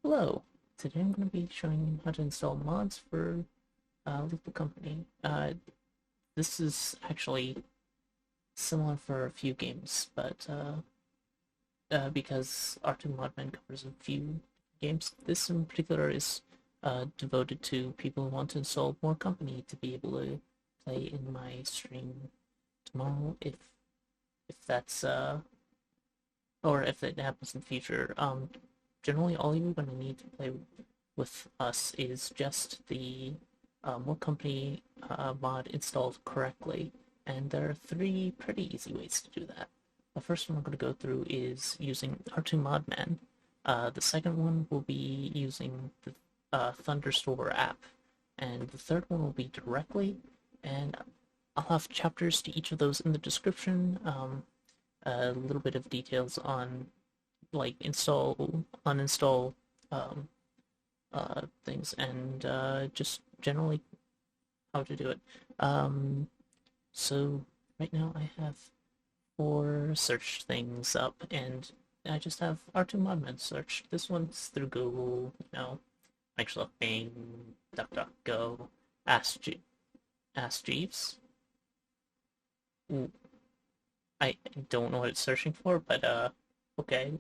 Hello. Today I'm going to be showing you how to install mods for Lethal Company. This is actually similar for a few games, but because R2 Modman covers a few games, this in particular is devoted to people who want to install more company to be able to play in my stream tomorrow, if that's or if it happens in the future. Generally, all you're going to need to play with us is just the More Company mod installed correctly, and there are three pretty easy ways to do that. The first one I'm going to go through is using R2 Modman. The second one will be using the Thunderstore app, and the third one will be directly, and I'll have chapters to each of those in the description. A little bit of details on like install, uninstall things, and just generally how to do it. Um, so right now I have four search things up, and I just have R2 Modman search. This one's through Google, Microsoft Bing, DuckDuckGo, Ask Jeeves. I don't know what it's searching for, but okay.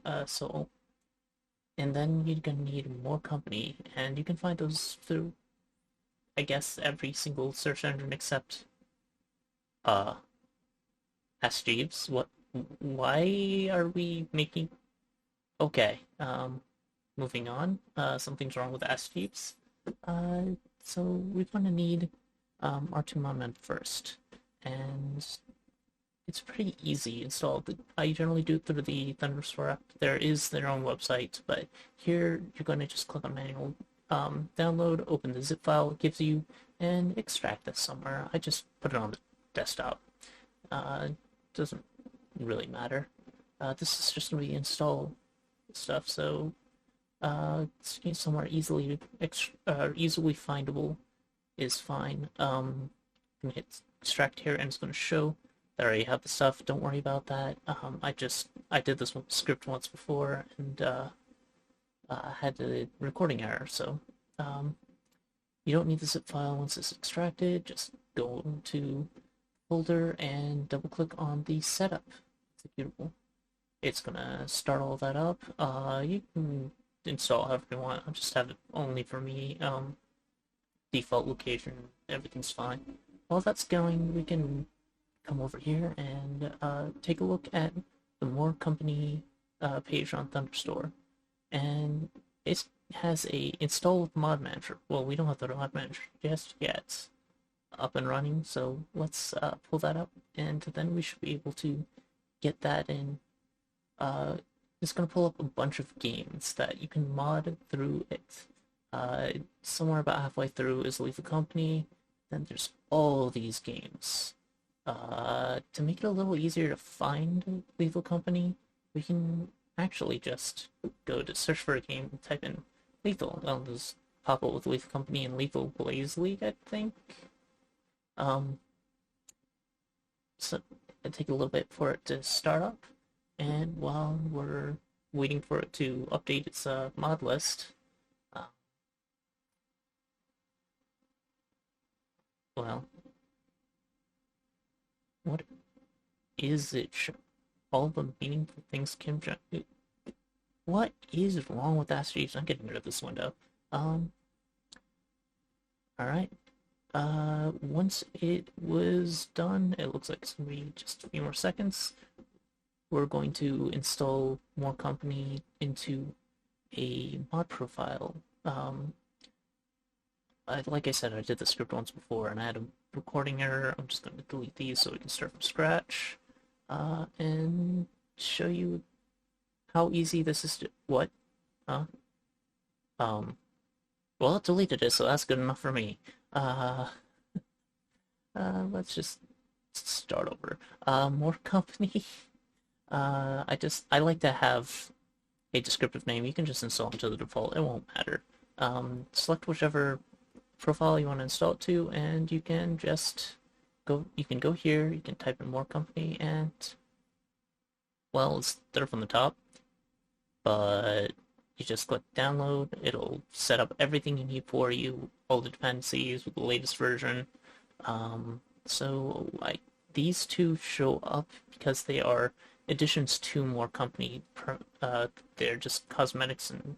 And then you're gonna need more company, and you can find those through, I guess, every single search engine except uh Ask Jeeves. What? Why are we making? Okay. Moving on. Something's wrong with Ask Jeeves. So we're gonna need R2 Monument first, and it's pretty easy installed. I generally do it through the Thunderstore app. There is their own website, but here you're going to just click on manual download, open the zip file it gives you, and extract this somewhere. I just put it on the desktop. Doesn't really matter. This is just going to be install stuff, so somewhere easily findable is fine. I'm gonna hit extract here, and it's going to show that I already have the stuff. Don't worry about that. I did this script once before, and had a recording error, so you don't need the zip file once it's extracted. Just go to folder and double click on the setup executable. It's gonna start all that up. You can install however you want. I'll just have it only for me. Default location, everything's fine. While that's going, we can come over here and take a look at the More Company page on Thunderstore. And it has a install with mod manager. Well, we don't have the mod manager just yet up and running, so let's pull that up, and then we should be able to get that in. It's going to pull up a bunch of games that you can mod through it. Somewhere about halfway through is Leave the Company. Then there's all these games. To make it a little easier to find Lethal Company, we can actually just go to search for a game and type in Lethal. Well, there's pop up with Lethal Company and Lethal Blaze League, I think. So it'll take a little bit for it to start up, and while we're waiting for it to update its mod list, well, what is it? All the meaningful things Kim Jong. What is wrong with that street? I'm getting rid of this window. All right. Once it was done, it looks like it's gonna be just a few more seconds. We're going to install More Company into a mod profile. Like I said, I did the script once before, and I had a recording error. I'm just going to delete these so we can start from scratch, and show you how easy this is to... What? Huh? Well, it deleted it, so that's good enough for me. Let's just start over. More Company. I like to have a descriptive name. You can just install it to the default. It won't matter. Select whichever profile you want to install it to, and you can just go here, you can type in More Company, and well, it's there from the top, but you just click download. It'll set up everything you need for you, all the dependencies with the latest version. So like these two show up because they are additions to more company. They're just cosmetics, and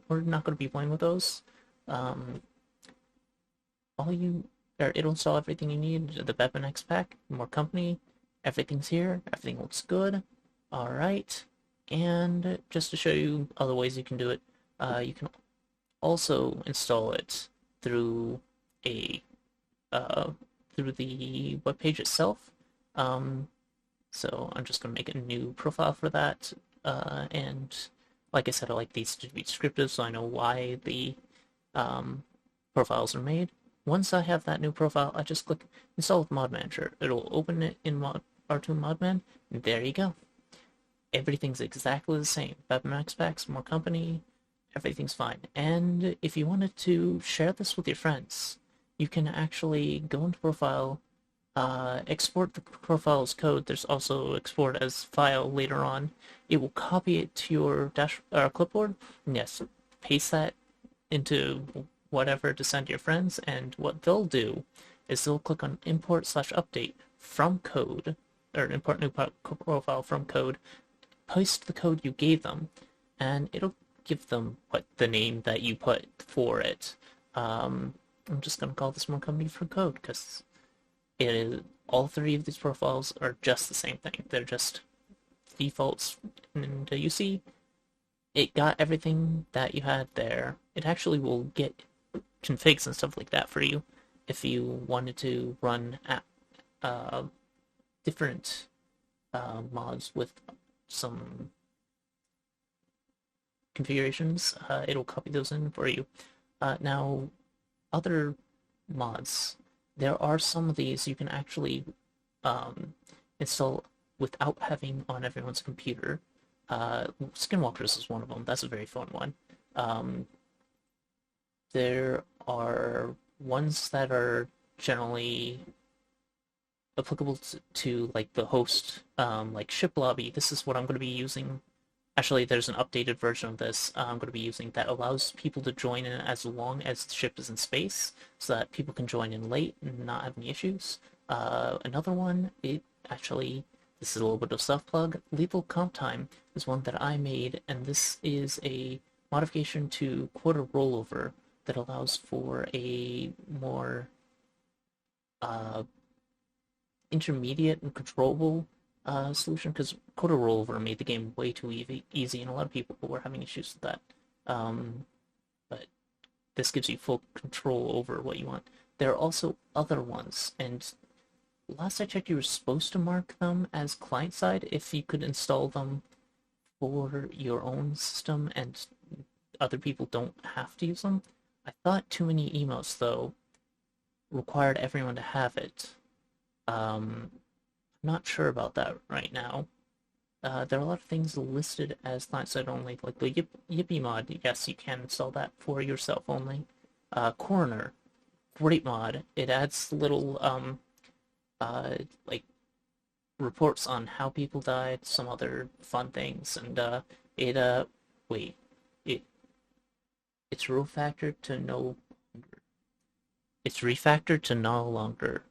we're not going to be playing with those. Um, all you or it'll install everything you need. The BepInEx pack, more company, everything's here. Everything looks good. All right, and just to show you other ways you can do it, you can also install it through a uh, through the web page itself. Um, so I'm just going to make a new profile for that. And like I said, I like these to be descriptive so I know why the um, profiles are made. Once I have that new profile, I just click install with Mod Manager. It'll open it in R2 Modman, and there you go. Everything's exactly the same. BepInEx packs, more company, everything's fine. And if you wanted to share this with your friends, you can actually go into profile, export the profile's code. There's also export as file later on. It will copy it to your clipboard. And yes, paste that into whatever to send to your friends. And what they'll do is they'll click on import/update from code, or import new profile from code, paste the code you gave them, and it'll give them what the name that you put for it. I'm just gonna call this more company for code because it is all three of these profiles are just the same thing. They're just defaults, and you see it got everything that you had there. It actually will get configs and stuff like that for you if you wanted to run uh, different mods with some configurations. It'll copy those in for you. Now, other mods, there are some of these you can actually install without having on everyone's computer. Skinwalkers is one of them. That's a very fun one. There are ones that are generally applicable to like the host, like ship lobby. This is what I'm going to be using. Actually, there's an updated version of this I'm going to be using that allows people to join in as long as the ship is in space, so that people can join in late and not have any issues. Another one, this is a little bit of self-plug. Lethal comp time is one that I made, and this is a modification to quarter rollover that allows for a more intermediate and controllable solution, because quarter rollover made the game way too easy, and a lot of people were having issues with that. But this gives you full control over what you want. There are also other ones, and last I checked, you were supposed to mark them as client-side if you could install them for your own system and other people don't have to use them. I thought too many emails, though, required everyone to have it. I'm not sure about that right now. There are a lot of things listed as client-side only, like the Yippee mod. Yes, you can install that for yourself only. Coroner, great mod. It adds little like reports on how people died, some other fun things, and it wait, it it's refactored to no longer. It's refactored to no longer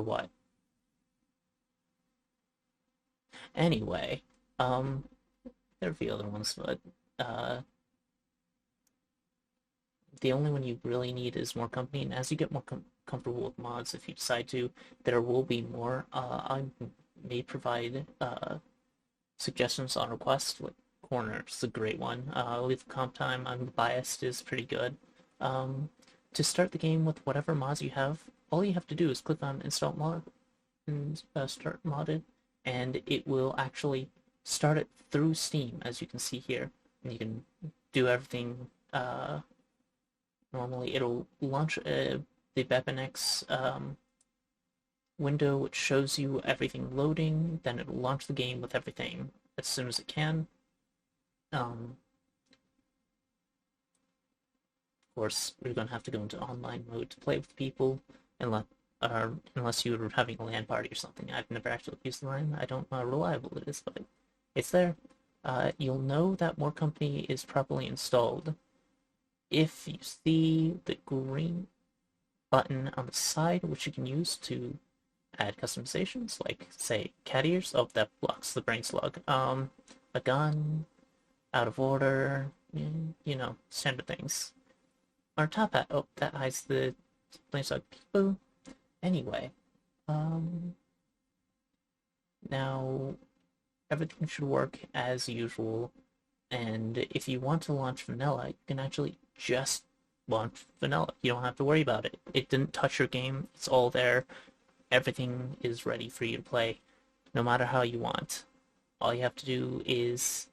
what? Anyway, there are a few other ones, but the only one you really need is more company. And as you get more comfortable with mods, if you decide to, there will be more. I may provide suggestions on request. Like Corner is a great one. Lethal comp time, I'm biased, is pretty good. To start the game with whatever mods you have, all you have to do is click on install mod and start modded, and it will actually start it through Steam, as you can see here. And you can do everything normally. It'll launch the BepInEx window, which shows you everything loading. Then it'll launch the game with everything as soon as it can. Of course, you're going to have to go into online mode to play with people, unless you were having a LAN party or something. I've never actually used the LAN. I don't know how reliable it is, but it's there. you'll know that More Company is properly installed if you see the green button on the side, which you can use to add customizations, like, say, cat ears. Oh, that blocks the brain slug. A gun, out of order, standard things. Or top hat. Oh, that hides the brain slug. Boo. Anyway, um, now everything should work as usual. And if you want to launch vanilla, you can actually just launch vanilla. You don't have to worry about it. It didn't touch your game. It's all there. Everything is ready for you to play, no matter how you want. All you have to do is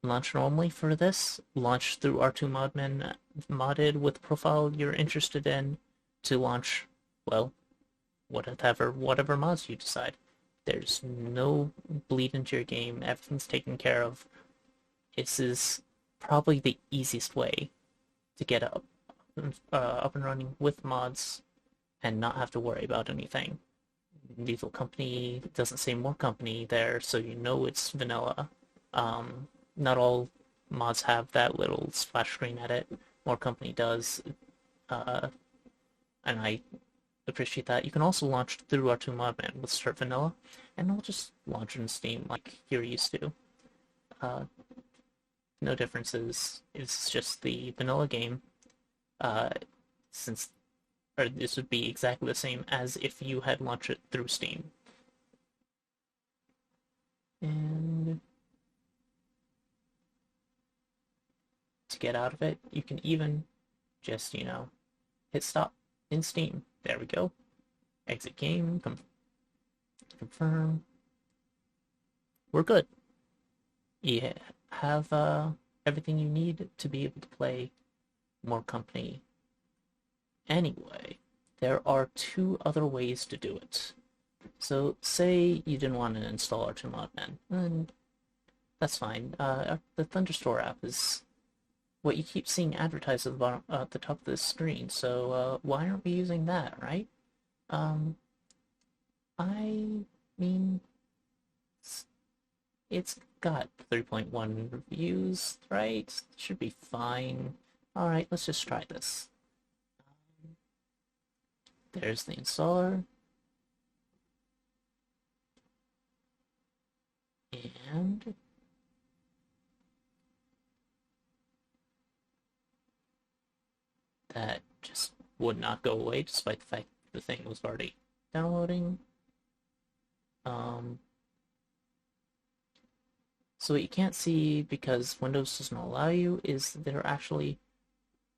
launch normally for this, launch through R2 Modman modded with the profile you're interested in to launch, well, whatever mods you decide. There's no bleed into your game. Everything's taken care of. This is probably the easiest way to get up and running with mods and not have to worry about anything. Lethal Company doesn't say More Company there, so you know it's vanilla. Not all mods have that little splash screen edit. More Company does, uh, and I appreciate that. You can also launch through R2 Modman with Start Vanilla, and it'll just launch in Steam like you're used to. Uh, no differences. It's just the vanilla game, uh, since or this would be exactly the same as if you had launched it through Steam. And to get out of it, you can even just, hit stop in Steam. There we go. Exit game, confirm. We're good. You have everything you need to be able to play More Company. Anyway, there are two other ways to do it. So, say you didn't want to install R2 Modman, and that's fine. The Thunderstore app is what you keep seeing advertised at the bottom, at the top of the screen. So, why aren't we using that, right? Um, I mean, it's got 3.1 reviews, right? Should be fine. All right, let's just try this. There's the installer. And that just would not go away despite the fact the thing was already downloading. So what you can't see because Windows doesn't allow you is there actually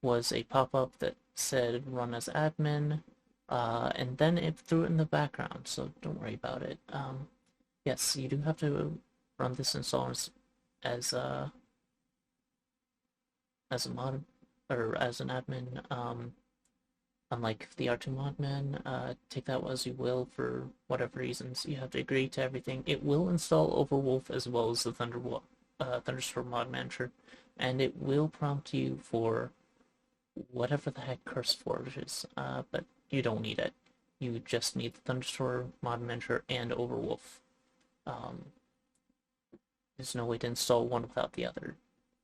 was a pop-up that said run as admin, and then it threw it in the background, so don't worry about it. Yes, you do have to run this install as a mod or as an admin. Unlike the R2 Modman, take that as you will for whatever reasons. You have to agree to everything. It will install Overwolf as well as the Thunderstore mod manager, and it will prompt you for whatever the heck CurseForge is, but you don't need it. You just need the Thunderstore mod manager and Overwolf. There's no way to install one without the other.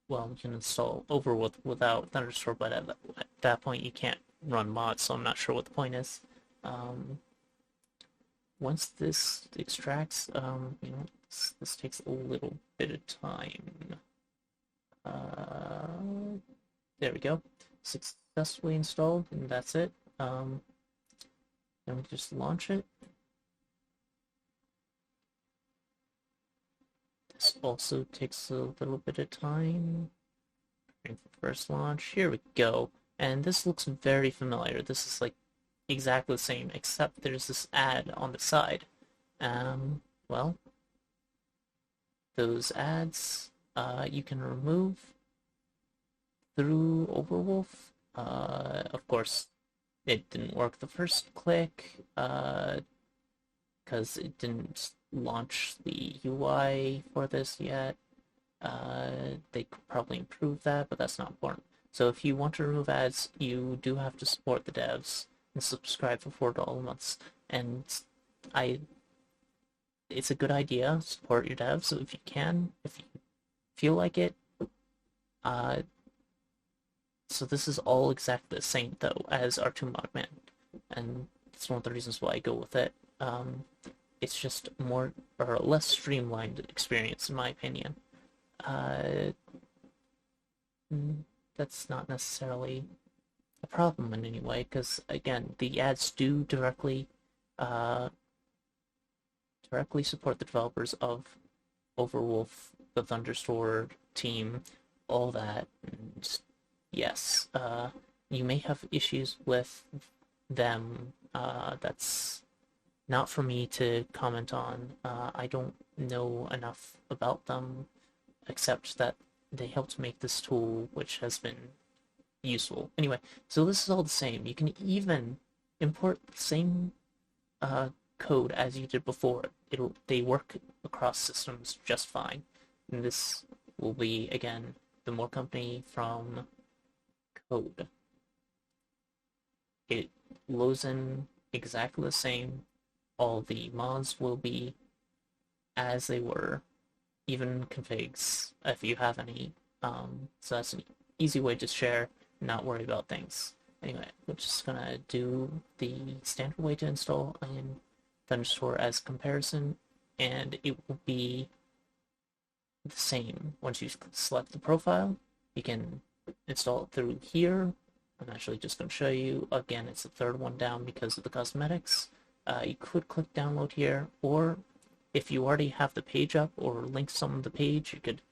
Well, you can install Overwolf without Thunderstore, but at that point you can't run mods, so I'm not sure what the point is. Once this extracts, this takes a little bit of time. There we go. Successfully installed, and that's it. Then we just launch it. This also takes a little bit of time. First launch. Here we go. And this looks very familiar. This is like exactly the same, except there's this ad on the side. Well, those ads you can remove through Overwolf. Of course, it didn't work the first click because it didn't launch the UI for this yet. They could probably improve that, but that's not important. So if you want to remove ads, you do have to support the devs and subscribe for $4 months. And it's a good idea. Support your devs if you can. If you feel like it. Uh, so this is all exactly the same though as R2 Modman, and it's one of the reasons why I go with it. It's just more or less streamlined experience in my opinion. Uh, that's not necessarily a problem in any way because again, the ads do uh, directly support the developers of Overwolf, the Thunderstore team, all that. And yes, you may have issues with them. That's not for me to comment on. I don't know enough about them except that they helped make this tool, which has been useful. Anyway, so this is all the same. You can even import the same uh, code as you did before. They work across systems just fine. And this will be again the more company from code. It loads in exactly the same. All the mods will be as they were, even configs if you have any. So that's an easy way to share, not worry about things. Anyway, we're just gonna do the standard way to install in Thunderstore as comparison, and it will be the same. Once you select the profile, you can install it through here. I'm actually just going to show you. Again, it's the third one down because of the cosmetics. You could click download here, or if you already have the page up or links on the page, you could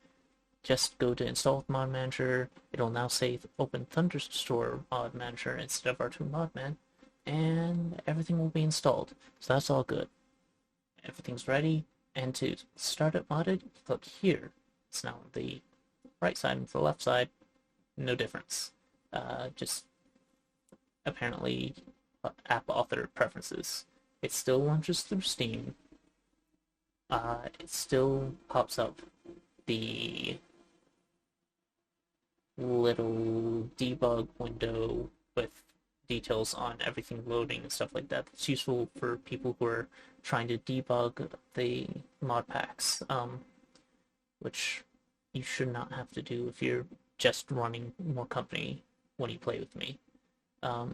just go to install with mod manager. It'll now say open Thunderstore mod manager instead of R2 modman, and everything will be installed. So that's all good. Everything's ready. And to start it modded, click here. It's now on the right side and the left side. No difference. Just apparently app author preferences. It still launches through Steam. It still pops up the little debug window with details on everything loading and stuff like that. It's useful for people who are trying to debug the mod packs, which you should not have to do if you're just running more company when you play with me. So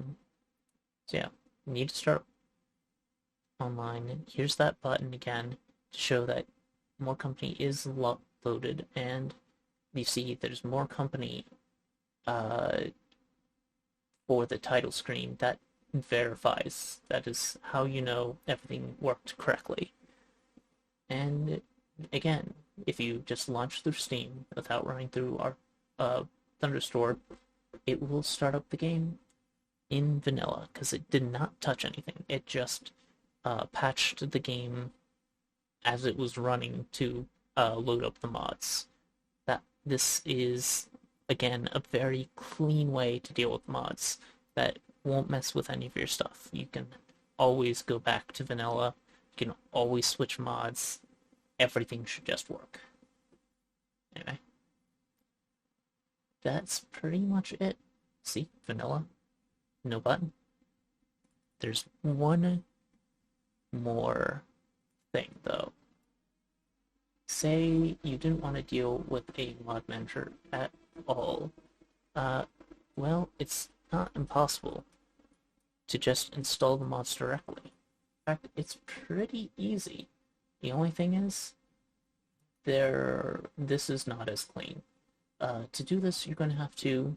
yeah, you need to start online. Here's that button again to show that more company is loaded, and you see there's more company uh, for the title screen. That verifies. That is how you know everything worked correctly. And again, if you just launch through Steam without running through our Thunderstore, it will start up the game in vanilla because it did not touch anything. It just patched the game as it was running to load up the mods. That this is again a very clean way to deal with mods that won't mess with any of your stuff. You can always go back to vanilla. You can always switch mods. Everything should just work. Anyway, that's pretty much it. See, vanilla, no button. There's one more thing though. Say you didn't want to deal with a mod manager at all. Uh, well, it's not impossible to just install the mods directly. In fact, it's pretty easy. The only thing is, this is not as clean. To do this, you're going to have to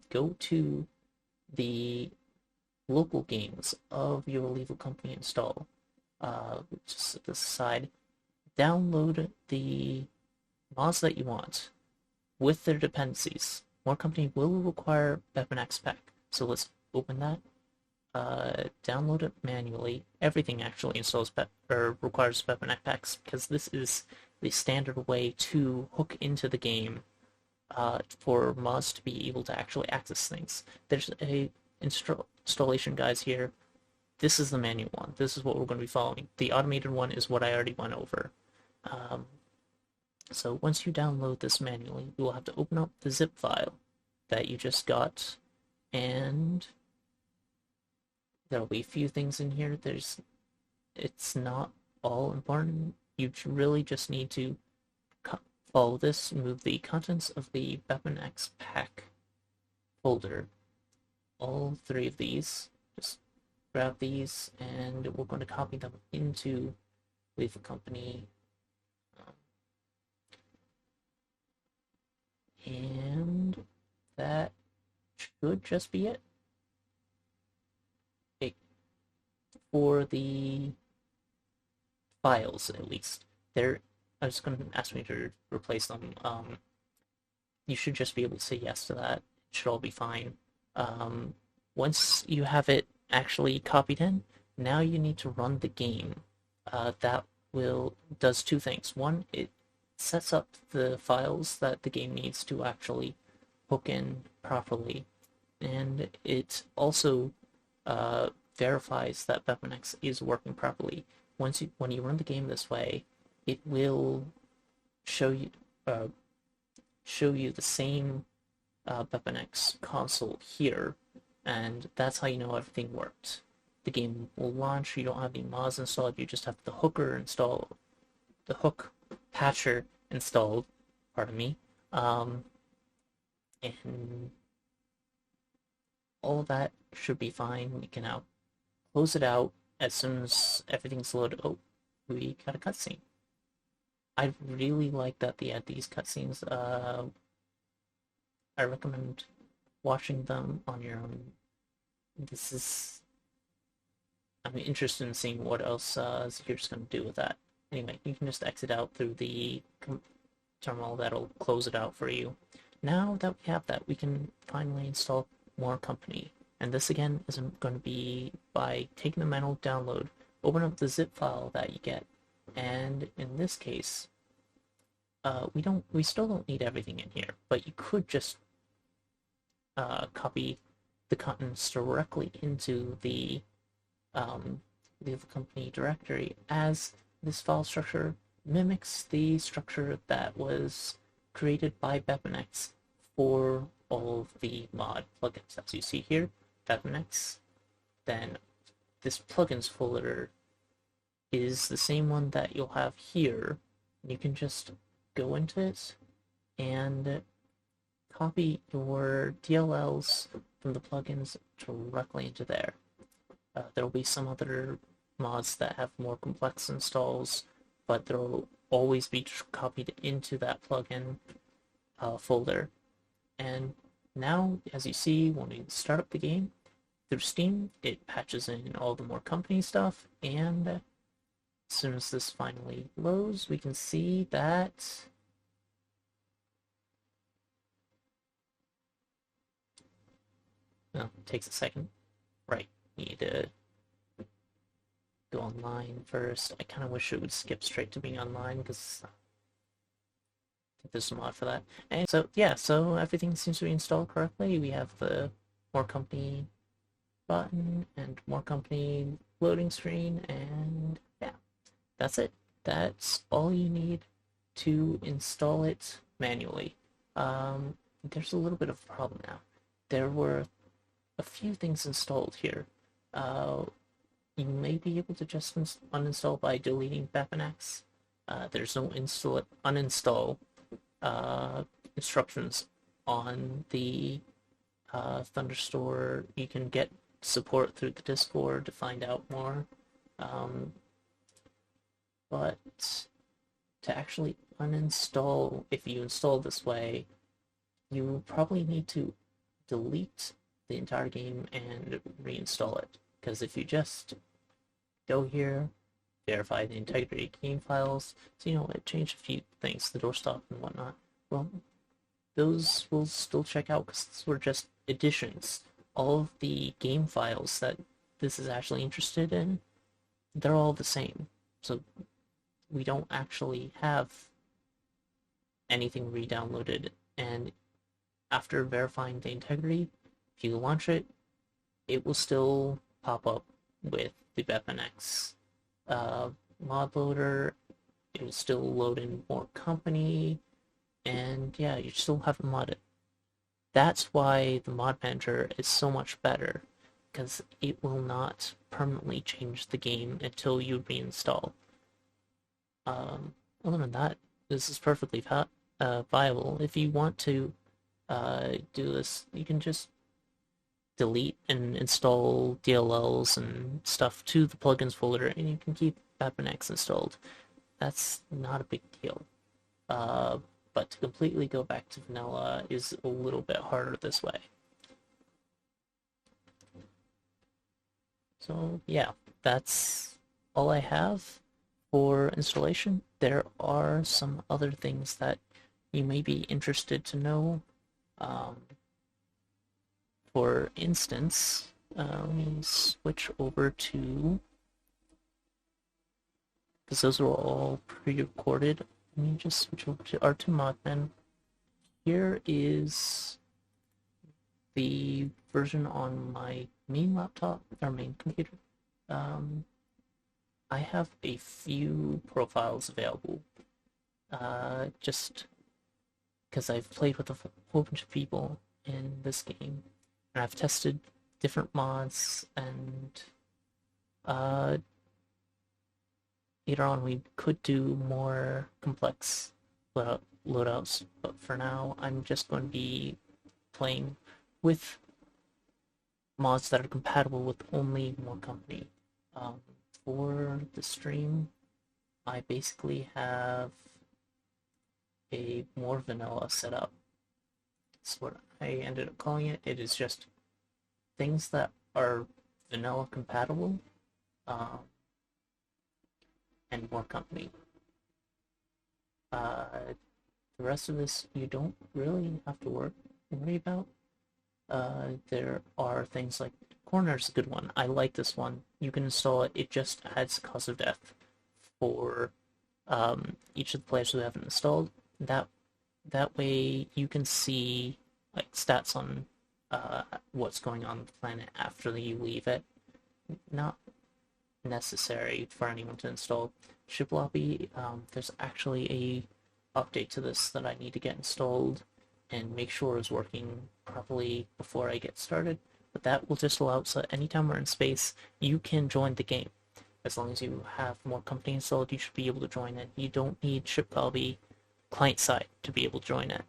go to the local games of your legal company install. Just at this side, download the mods that you want with their dependencies. More company will require BepInEx pack. So let's open that. Download it manually. Everything actually installs or requires BepInEx packs because this is the standard way to hook into the game for mods to be able to actually access things. There's a installation guides here. This is the manual one. This is what we're going to be following. The automated one is what I already went over. So once you download this manually, you will have to open up the zip file that you just got, and there'll be a few things in here. It's not all important. You really just need to follow this, move the contents of the BepInEx pack folder, all three of these, just grab these, and we're going to copy them into Leave a Company. And that should just be it. Okay, for the files, at least. I was going to ask me to replace them. You should just be able to say yes to that. It should all be fine. Um, Once you have it actually copied in, now you need to run the game. That will does two things. One, it sets up the files that the game needs to actually hook in properly, and it also verifies that BepInEx is working properly. When you run the game this way, it will show you uh, show you the same BepInEx console here, and that's how you know everything worked. The game will launch. You don't have any mods installed. You just have the hook patcher installed. Pardon me. And all of that should be fine. We can now close it out as soon as everything's loaded. Oh, we got a cutscene. I really like that they add these cutscenes. I recommend watching them on your own. This is I'm interested in seeing what else Zahir's going to do with that. Anyway, you can just exit out through the terminal. That'll close it out for you. Now that we have that, we can finally install more company. And this again is going to be by taking the manual download, open up the zip file that you get, and in this case, we still don't need everything in here, but you could just copy the contents directly into the company directory, as this file structure mimics the structure that was created by BepInEx for all of the mod plugins. As you see here, BepInEx, then this plugins folder is the same one that you'll have here. You can just go into it and copy your DLLs from the plugins directly into there. There will be some other mods that have more complex installs, but they'll always be copied into that plugin folder. And now, as you see, when we start up the game through Steam, it patches in all the more company stuff, and as soon as this finally loads, we can see that well, it takes a second. Right, we need to go online first. I kind of wish it would skip straight to being online, because I think there's a mod for that. And so, yeah, so everything seems to be installed correctly. We have the More Company button and More Company loading screen, and yeah, that's it. That's all you need to install it manually. There's a little bit of a problem now. There were a few things installed here. You may be able to just uninstall by deleting BepInEx. There's no uninstall instructions on the Thunderstore. You can get support through the Discord to find out more. But to actually uninstall, if you install this way, you probably need to delete the entire game and reinstall it. Because if you just go here, verify the integrity of game files, so it changed a few things, the doorstop and whatnot, well, those will still check out because these were just additions. All of the game files that this is actually interested in, they're all the same. So we don't actually have anything re-downloaded, and after verifying the integrity, if you launch it, it will still pop up with the BepInEx mod loader. It will still load in more company, and yeah, you still have to mod it. That's why the mod manager is so much better, because it will not permanently change the game until you reinstall. Other than that, this is perfectly viable. If you want to do this, you can just delete and install DLLs and stuff to the plugins folder, and you can keep BepInEx installed. That's not a big deal. Uh, but to completely go back to vanilla is a little bit harder this way. So yeah, that's all I have for installation. There are some other things that you may be interested to know. Um, for instance, let me switch over to, because those are all pre-recorded. Let me just switch over to R2 Modman. Here is the version on my main laptop, or main computer. I have a few profiles available, just because I've played with a whole bunch of people in this game, and I've tested different mods, and later on we could do more complex loadouts, but for now I'm just going to be playing with mods that are compatible with only one company. For the stream, I basically have a more vanilla setup. That's what I ended up calling it. It is just things that are vanilla compatible, and more company. The rest of this you don't really have to worry about. There are things like Corner's a good one. I like this one. You can install it. It just adds cause of death for each of the players who haven't installed. That way you can see like stats on what's going on the planet after you leave it. Not necessary for anyone to install. Ship lobby, there's actually a update to this that I need to get installed and make sure is working properly before I get started. But that will just allow, so anytime we're in space, you can join the game. As long as you have more company installed, you should be able to join it. You don't need ship lobby client side to be able to join it.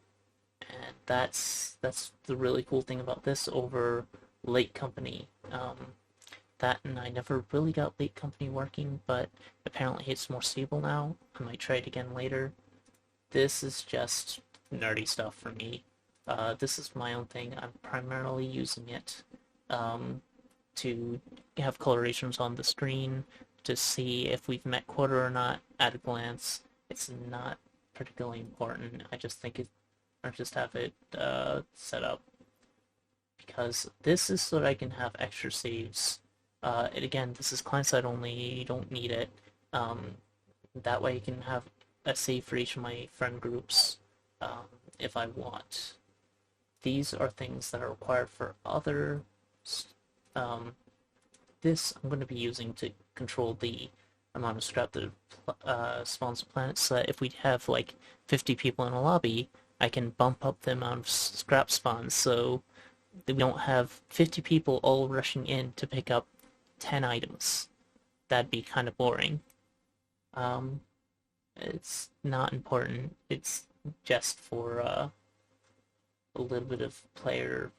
And that's the really cool thing about this over late company. That, and I never really got late company working, but apparently it's more stable now. I might try it again later. This is just nerdy stuff for me. This is my own thing. I'm primarily using it to have colorations on the screen to see if we've met quota or not at a glance. It's not particularly important. I just have it set up because this is so that I can have extra saves. And again, this is client side only. You don't need it. That way, I can have a save for each of my friend groups if I want. These are things that are required for other. This I'm going to be using to control the amount of scrap that spawns a planet, so that if we have like 50 people in a lobby, I can bump up the amount of scrap spawns so that we don't have 50 people all rushing in to pick up 10 items. That'd be kind of boring. It's not important. It's just for a little bit of player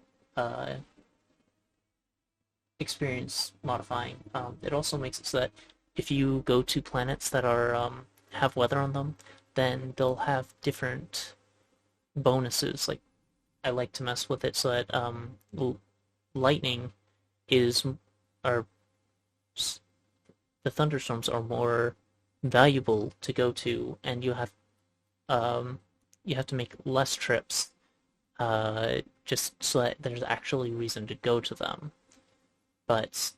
experience modifying. It also makes it so that if you go to planets that are have weather on them, then they'll have different bonuses. Like I like to mess with it so that lightning is or the thunderstorms are more valuable to go to, and you have to make less trips just so that there's actually reason to go to them. But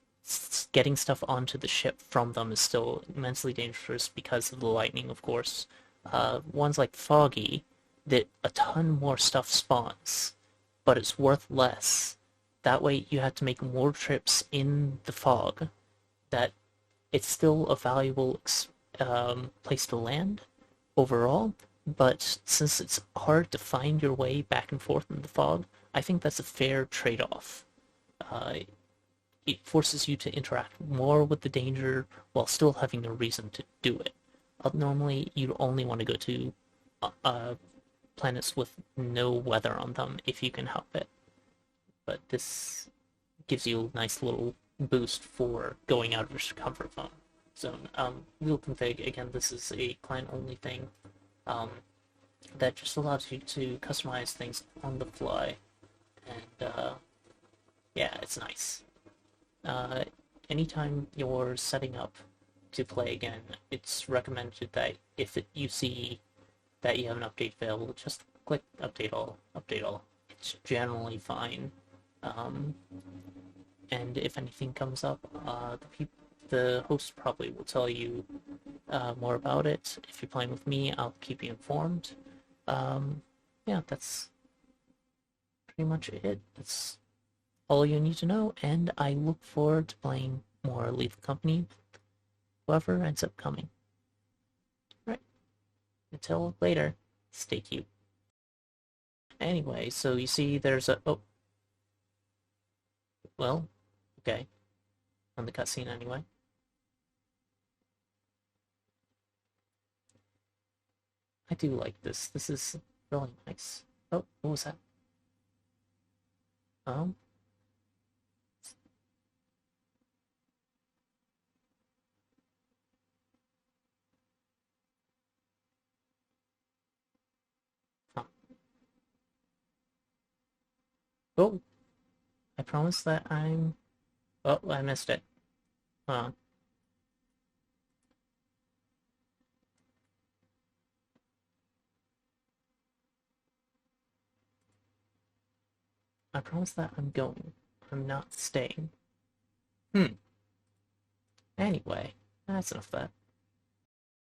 getting stuff onto the ship from them is still immensely dangerous because of the lightning, of course. Ones like Foggy, that a ton more stuff spawns, but it's worth less. That way you have to make more trips in the fog. That it's still a valuable place to land overall, but since it's hard to find your way back and forth in the fog, I think that's a fair trade-off. It forces you to interact more with the danger while still having a reason to do it. Normally, you'd only want to go to planets with no weather on them if you can help it. But this gives you a nice little boost for going out of your comfort zone. Wheel config, again, this is a client-only thing um, that just allows you to customize things on the fly, and yeah, it's nice. Uh, Anytime you're setting up to play again, it's recommended that if you see that you have an update available, just click update all, update all. It's generally fine. Um, and if anything comes up, the host probably will tell you more about it. If you're playing with me, I'll keep you informed. Um, yeah, that's pretty much it. That's all you need to know, and I look forward to playing more Lethal Company, whoever ends up coming. Right. Until later, stay cute. Anyway, so you see there's a... Oh, well, okay. On the cutscene anyway. I do like this. This is really nice. Oh, what was that? Um, oh, oh, I promise that I'm... Oh, I missed it. Uh, I promise that I'm going. I'm not staying. Hmm. Anyway, that's enough of that.